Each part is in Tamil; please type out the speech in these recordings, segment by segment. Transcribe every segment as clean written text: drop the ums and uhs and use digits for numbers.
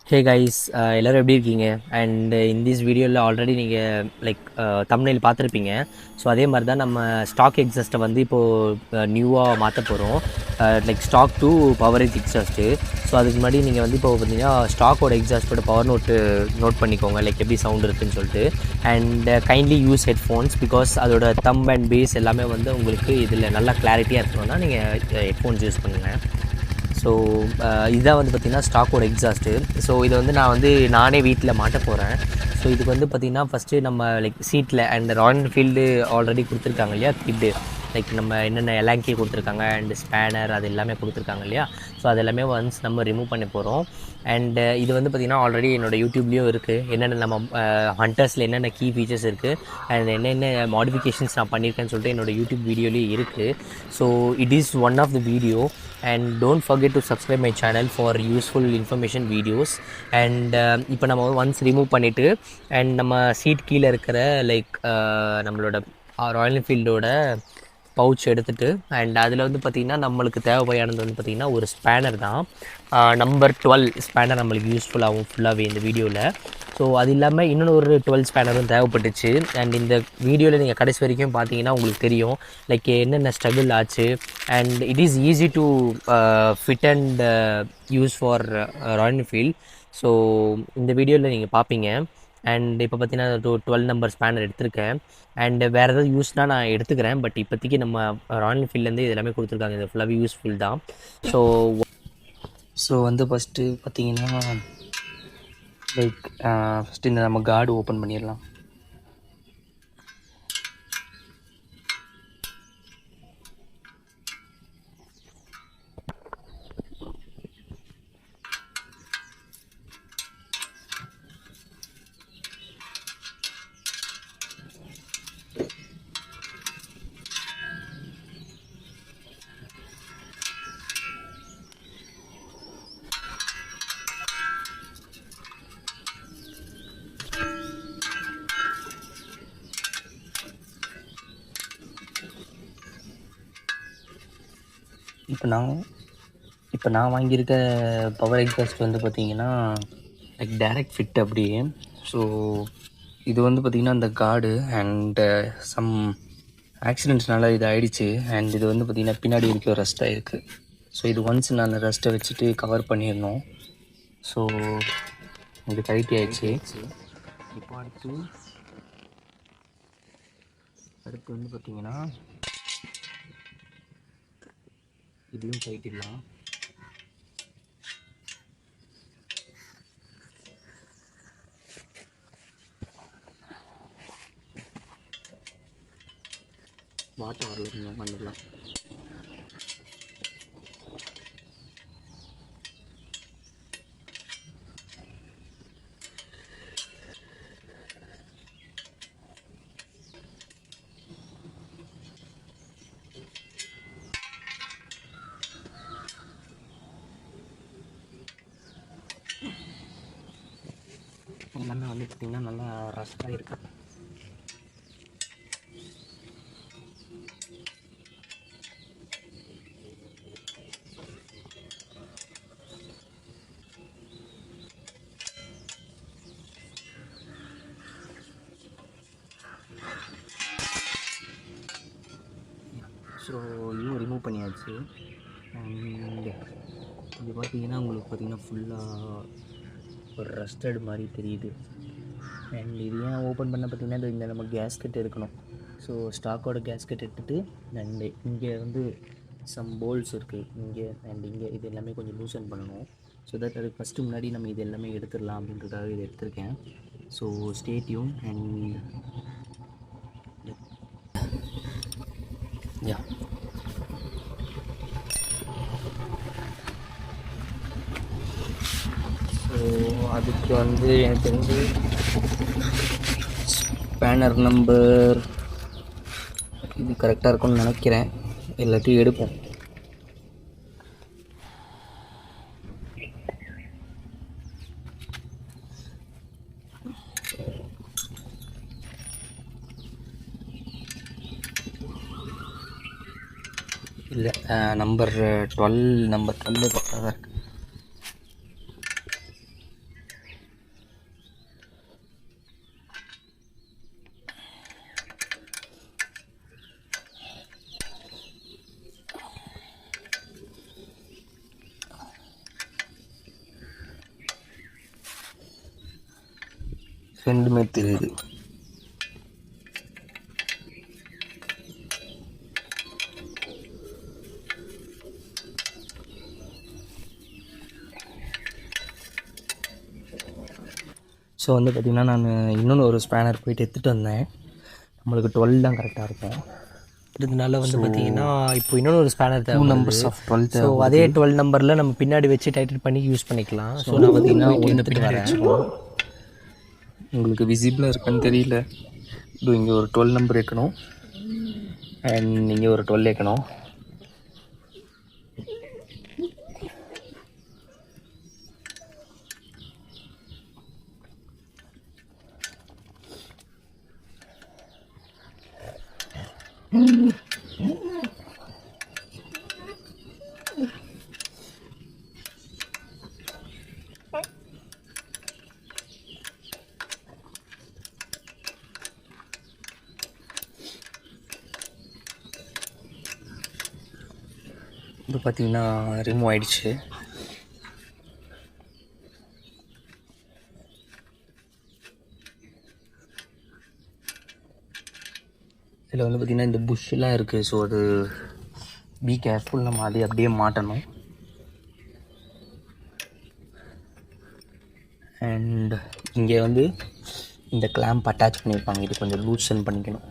ஹே கைஸ், எல்லோரும் எப்படி இருக்கீங்க? அண்ட் இன் திஸ் வீடியோவில் ஆல்ரெடி நீங்கள் லைக் தம்ப்நெயில் பார்த்துருப்பீங்க. ஸோ அதே மாதிரி தான் நம்ம ஸ்டாக் எக்ஸாஸ்ட்டை வந்து இப்போது நியூவாக மாற்ற போகிறோம். லைக் ஸ்டாக் டு பவரேஜ் எக்ஸாஸ்ட்டு. ஸோ அதுக்கு முன்னாடி நீங்கள் வந்து இப்போ பார்த்தீங்கன்னா ஸ்டாக்கோட எக்ஸாஸ்ட்டோட பவர் நோட் பண்ணிக்கோங்க, லைக் எப்படி சவுண்ட் இருக்குதுன்னு சொல்லிட்டு. And kindly use headphones, because அதோட தம்ப் அண்ட் பேஸ் எல்லாமே வந்து உங்களுக்கு இதில் நல்லா கிளாரிட்டியாக இருக்கணும்னா நீங்கள் ஹெட்ஃபோன்ஸ் யூஸ் பண்ணுங்கள். ஸோ இதுதான் வந்து பார்த்திங்கன்னா ஸ்டாக்கோட எக்ஸாஸ்ட்டு. ஸோ இதை வந்து நான் வந்து நானே வீட்டில் மாட்ட போகிறேன். ஸோ இதுக்கு வந்து பார்த்திங்கன்னா ஃபஸ்ட்டு நம்ம லைக் சீட்டில் அண்ட் ராயல் என்ஃபீல்டு ஆல்ரெடி கொடுத்துருக்காங்க இல்லையா கிட்டு, லைக் நம்ம என்னென்ன எலாங்கி கொடுத்துருக்காங்க அண்ட் ஸ்பேனர் அது எல்லாமே கொடுத்துருக்காங்க இல்லையா. ஸோ அது எல்லாமே ஒன்ஸ் நம்ம ரிமூவ் பண்ண போகிறோம். அண்டு இது வந்து பார்த்திங்கன்னா ஆல்ரெடி என்னோடய யூடியூப்லேயும் இருக்குது, என்னென்ன நம்ம ஹண்டர்ஸில் என்னென்ன கீ ஃபீச்சர்ஸ் இருக்குது அண்ட் என்னென்ன மாடிஃபிகேஷன்ஸ் நான் பண்ணியிருக்கேன்னு சொல்லிட்டு என்னோடய யூடியூப் வீடியோலேயே இருக்குது. So it is one of the video. And don't forget to subscribe my channel for useful information videos. And இப்போ நம்ம ஒன்ஸ் ரிமூவ் பண்ணிவிட்டு அண்ட் நம்ம சீட் கீழே இருக்கிற லைக் நம்மளோட ராயல் என்ஃபீல்டோட பவுச் எடுத்துகிட்டு அண்ட் அதில் வந்து பார்த்திங்கன்னா நம்மளுக்கு தேவையானது வந்து பார்த்திங்கன்னா ஒரு ஸ்பேனர் தான். நம்பர் 12 ஸ்பேனர் நம்மளுக்கு யூஸ்ஃபுல்லாகும் ஃபுல்லாகவே இந்த வீடியோவில். ஸோ அது இல்லாமல் இன்னொன்று ஒரு 12 ஸ்பேனரும் தேவைப்பட்டுச்சு. அண்ட் இந்த வீடியோவில் நீங்கள் கடைசி வரைக்கும் பார்த்தீங்கன்னா உங்களுக்கு தெரியும் லைக் என்னென்ன ஸ்ட்ரகிள் ஆச்சு. And it is easy to fit and use for Royal Enfield. So இந்த வீடியோவில் நீங்கள் பார்ப்பீங்க. அண்ட் இப்போ பார்த்தீங்கன்னா 12 நம்பர் ஸ்பேனர் எடுத்திருக்கேன். அண்ட் வேறு ஏதாவது யூஸ்னால் நான் எடுத்துக்கிறேன். பட் இப்போதைக்கு நம்ம ராயல் என்ஃபீல்ட்லேருந்து இது எல்லாமே கொடுத்துருக்காங்க, இது ஃபுல்லாகவே யூஸ்ஃபுல் தான். ஸோ வந்து ஃபஸ்ட்டு பார்த்தீங்கன்னா லைக் ஃபஸ்ட்டு இந்த நம்ம கார்டு ஓப்பன் பண்ணிடலாம். இப்போ நான் வாங்கியிருக்க பவர் எக்ஸாஸ்ட் வந்து பார்த்திங்கன்னா லைக் டைரக்ட் ஃபிட் அப்படியே. ஸோ இது வந்து பார்த்திங்கன்னா அந்த கார்டு அண்டு சம் ஆக்சிடென்ட்ஸ்னால இது ஆகிடுச்சு. அண்ட் இது வந்து பார்த்திங்கன்னா பின்னாடி வரைக்கும் ரஸ்ட் ஆகிருக்கு. ஸோ இது ஒன்ஸ் நான் ரஸ்ட்டை வச்சுட்டு கவர் பண்ணிடணும். ஸோ இது டைட் ஆகிடுச்சு. இப்போ அடுத்து வந்து பார்த்திங்கன்னா இதையும் டைட்டிடலாம். வாட்டர் வரல பண்ணிடலாம். எல்லாமே வந்து பார்த்திங்கன்னா நல்லா ரஸ்டாக இருக்கு. ஸோ இதுவும் ரிமூவ் பண்ணியாச்சு. அண்ட் இது பார்த்திங்கன்னா உங்களுக்கு பார்த்திங்கன்னா ஃபுல்லாக ஒரு ரஸ்டட் மாதிரி தெரியுது. அண்ட் இது ஏன் ஓப்பன் பண்ண பார்த்திங்கன்னா இந்த நம்ம கேஸ்கெட் எடுக்கணும். ஸோ ஸ்டாக்கோட கேஸ்கெட் எடுத்துகிட்டு அண்டு இங்கே வந்து சம் போல்ஸ் இருக்குது இங்கே அண்ட் இங்கே, இது எல்லாமே கொஞ்சம் லூசன் பண்ணணும். ஸோ தட் அதுக்கு ஃபஸ்ட்டு முன்னாடி நம்ம இது எல்லாமே எடுத்துடலாம் அப்படின்றதுக்காக இது எடுத்திருக்கேன். So stay tune and yeah. So அதுக்கு வந்து எனக்கு தெரிஞ்சு ஸ்பேனர் நம்பர் இது கரெக்டாக இருக்கும்னு நினைக்கிறேன். எல்லாத்தையும் எடுப்போம். இல்லை நம்பர் 12 கரெக்டாக தான் இருக்குது. ரெண்டுமே தெரியுது. ஸோ வந்து பார்த்திங்கன்னா நான் இன்னொன்று ஒரு ஸ்பேனர் போயிட்டு எடுத்துகிட்டு வந்தேன். நம்மளுக்கு 12 தான் கரெக்டாக இருக்கும். இதனால வந்து பார்த்தீங்கன்னா இப்போ இன்னொன்று ஒரு ஸ்பேனர் 2 தேவை. numbers of 12 ஸோ அதே 12 நம்பரில் நம்ம பின்னாடி வச்சு டைட்டில் பண்ணி யூஸ் பண்ணிக்கலாம். ஸோ நான் பார்த்தீங்கன்னா எடுத்துகிட்டு வரேன். உங்களுக்கு விசிபிளாக இருக்கான்னு தெரியல. இது இங்கே ஒரு 12 நம்பர் வைக்கணும் அண்ட் இங்கே ஒரு 12 வைக்கணும். இது பார்த்திங்கன்னா ரிமூவ் ஆகிடுச்சு. இதில் வந்து பார்த்திங்கன்னா இந்த புஷ்ஷெலாம் இருக்குது. ஸோ அது பி கேர்ஃபுல், நம்ம அதை அப்படியே மாட்டணும். அண்ட் இங்கே வந்து இந்த கிளாம்ப் அட்டாச் பண்ணியிருப்பாங்க. இது கொஞ்சம் லூசன் பண்ணிக்கணும்.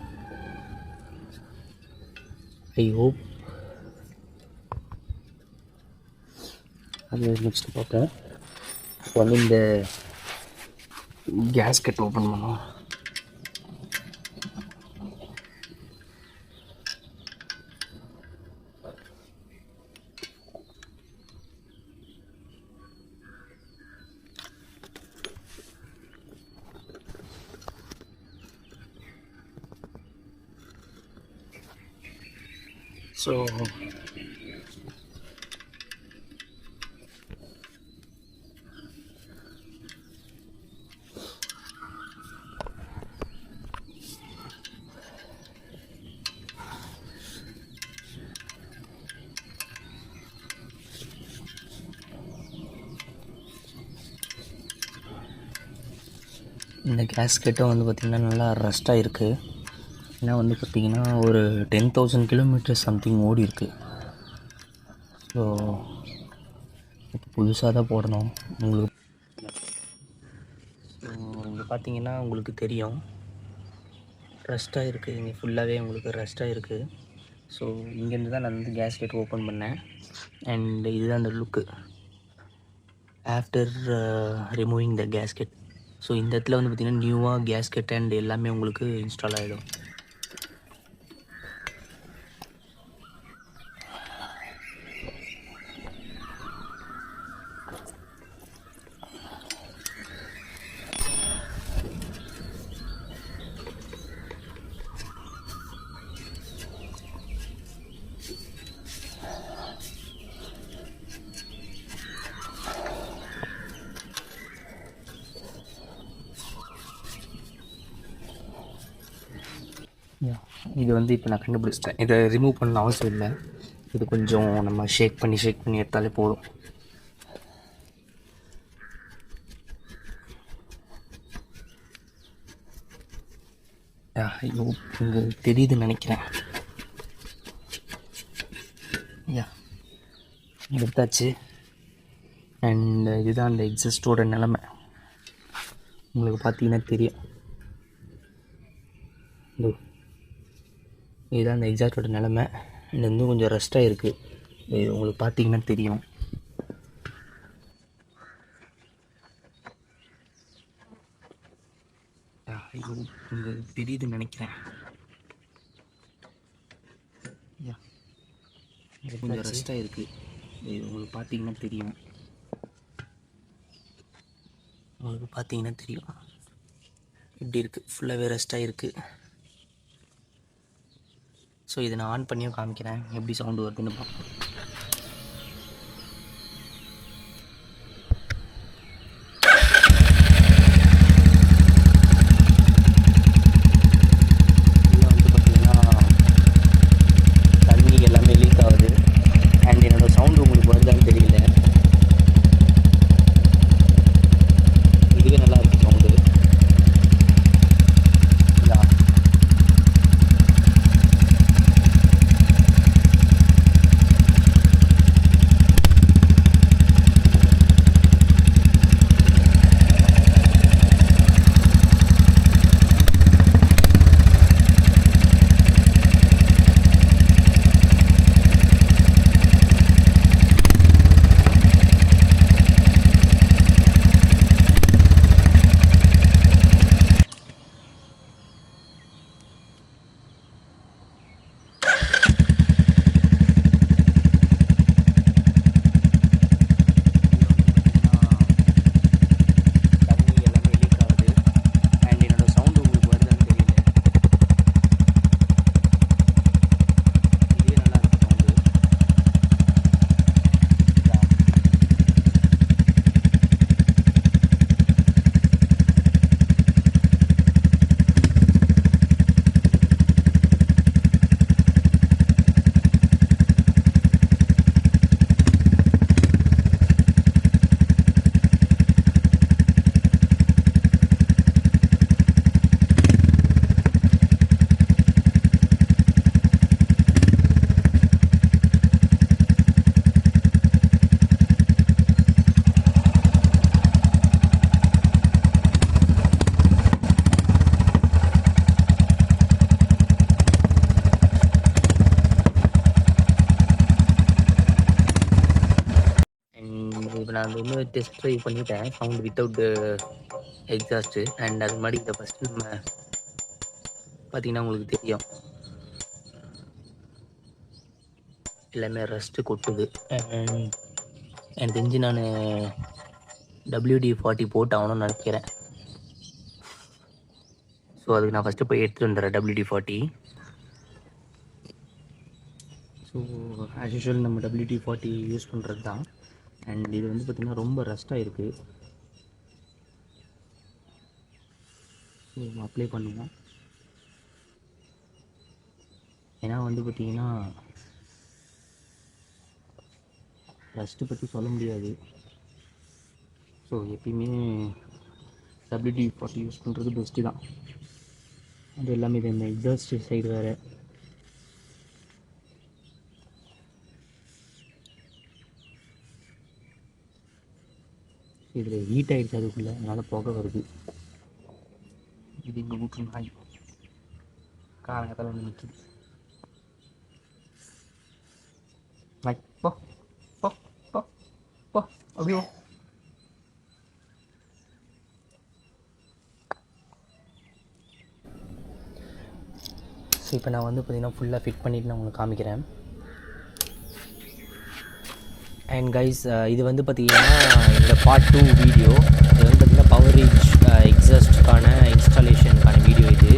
ஐ ஹோப் அது நெக்ஸ்ட் பார்ப்போம். இப்போ வந்து இந்த கேஸ்கெட் ஓப்பன் பண்ணோம். ஸோ இந்த கேஸ்கெட்டும் வந்து பார்த்திங்கன்னா நல்லா ரஸ்ட்டாக இருக்குது. ஏன்னா வந்து பார்த்திங்கன்னா ஒரு 10,000 கிலோமீட்டர் சம்திங் ஓடி இருக்குது. ஸோ இப்போ புதுசாக தான் போடணும். உங்களுக்கு இங்கே பார்த்திங்கன்னா உங்களுக்கு தெரியும் ரஸ்ட்டாக இருக்குது. இங்கே ஃபுல்லாகவே உங்களுக்கு ரஸ்ட்டாக இருக்குது. ஸோ இங்கேருந்து தான் நான் வந்து கேஸ்கெட் ஓப்பன் பண்ணேன். அண்ட் இதுதான் அந்த look after removing the gasket. So இந்த இடத்துல வந்து பார்த்திங்கன்னா நியூவாக கேஸ்கெட் அண்ட் எல்லாமே உங்களுக்கு இன்ஸ்டால் ஆகிடும். இது வந்து இப்போ நான் கண்டுபிடிச்சிட்டேன். இதை ரிமூவ் பண்ண அவசியம் இல்லை. இது கொஞ்சம் நம்ம ஷேக் பண்ணி எடுத்தாலே போதும். ஐயோ இங்கே தெரியுதுன்னு நினைக்கிறேன். எடுத்தாச்சு. அண்ட் இதுதான் அந்த எக்ஸஸ்டோட நிலமை. உங்களுக்கு பார்த்தீங்கன்னா தெரியும். இதுதான் அந்த எக்ஸாக்டோட நிலமை. இது வந்து கொஞ்சம் ரெஸ்ட்டாக இருக்குது. இது உங்களுக்கு பார்த்தீங்கன்னா தெரியும். இங்கே தெரியுதுன்னு நினைக்கிறேன். இது கொஞ்சம் ரெஸ்ட்டாக இருக்குது. இது உங்களுக்கு பார்த்தீங்கன்னா தெரியும். உங்களுக்கு பார்த்தீங்கன்னா தெரியும் இப்படி இருக்குது. ஃபுல்லாகவே ரெஸ்ட்டாக இருக்குது. ஸோ இதை நான் ஆன் பண்ணியும் காமிக்கிறேன் எப்படி சவுண்டு வருதுன்னு பார்ப்போம். இதில் வந்து பார்த்திங்கன்னா தண்ணி எல்லாமே லீக் ஆகுது. அண்ட் என்னோடய சவுண்டு உங்களுக்கு வருதான்னு தெரியல. இதுவே நல்லா இருக்குது சவுண்டு. நான் அது வந்து டெஸ்ட் ட்ரைவ் பண்ணிட்டேன் சவுண்ட் வித்தவுட் எக்ஸாஸ்ட்டு. அண்ட் அது மாதிரி இதை ஃபஸ்ட்டு நம்ம பார்த்தீங்கன்னா உங்களுக்கு தெரியும் எல்லாமே ரஸ்ட்டு கொட்டுது. அண்ட் எனக்கு தெரிஞ்சு நான் WD-40 போட்டு ஆகணும்னு நினைக்கிறேன். ஸோ அதுக்கு நான் ஃபஸ்ட்டு போய் எடுத்துகிட்டு வந்துடுறேன் WD-40. ஸோ ஆஸ் யூஷுவல் நம்ம WD-40 யூஸ் பண்ணுறது தான். அண்ட் இது வந்து பார்த்திங்கன்னா ரொம்ப ரஸ்ட்டாக இருக்குது. ஸோ அப்ளை பண்ணுவோம். ஏன்னா வந்து பார்த்திங்கன்னா ரஸ்ட்டு பற்றி சொல்ல முடியாது. ஸோ எப்பயுமே WD-40 யூஸ் பண்ணுறது பெஸ்ட்டு தான். அது எல்லாமே இது இந்த எக்ஸாஸ்ட் சைடு வேறு. இதில் ஹீட் ஆகிடுச்சு அதுக்குள்ளே, அதனால் புகை வருது. இது இங்கே வீட்டு நாய் காலங்கத்தில் வந்து நிற்கிது. நாய் போ போ போ போ அப்படியோ. ஸோ இப்போ நான் வந்து பார்த்திங்கன்னா ஃபுல்லாக ஃபிட் பண்ணிவிட்டு நான் உங்களுக்கு காமிக்கிறேன். அண்ட் கைஸ் இது வந்து பார்த்திங்கன்னா என்னோடய பார்ட் 2 வீடியோ. இது வந்து பார்த்திங்கன்னா பவர் ரீச் எக்ஸாஸ்ட்கான இன்ஸ்டாலேஷனுக்கான வீடியோ இது.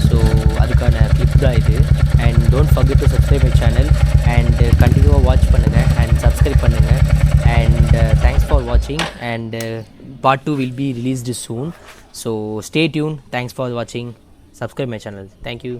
ஸோ அதுக்கான கிளிப் தான் இது. And don't forget to subscribe my channel and கண்டினியூவாக வாட்ச் பண்ணுங்கள் அண்ட் சப்ஸ்கிரைப் பண்ணுங்கள். அண்ட் தேங்க்ஸ் ஃபார் வாட்சிங் and part 2 will be released soon. So stay tune. Thanks for வாட்சிங். Subscribe my channel. Thank you.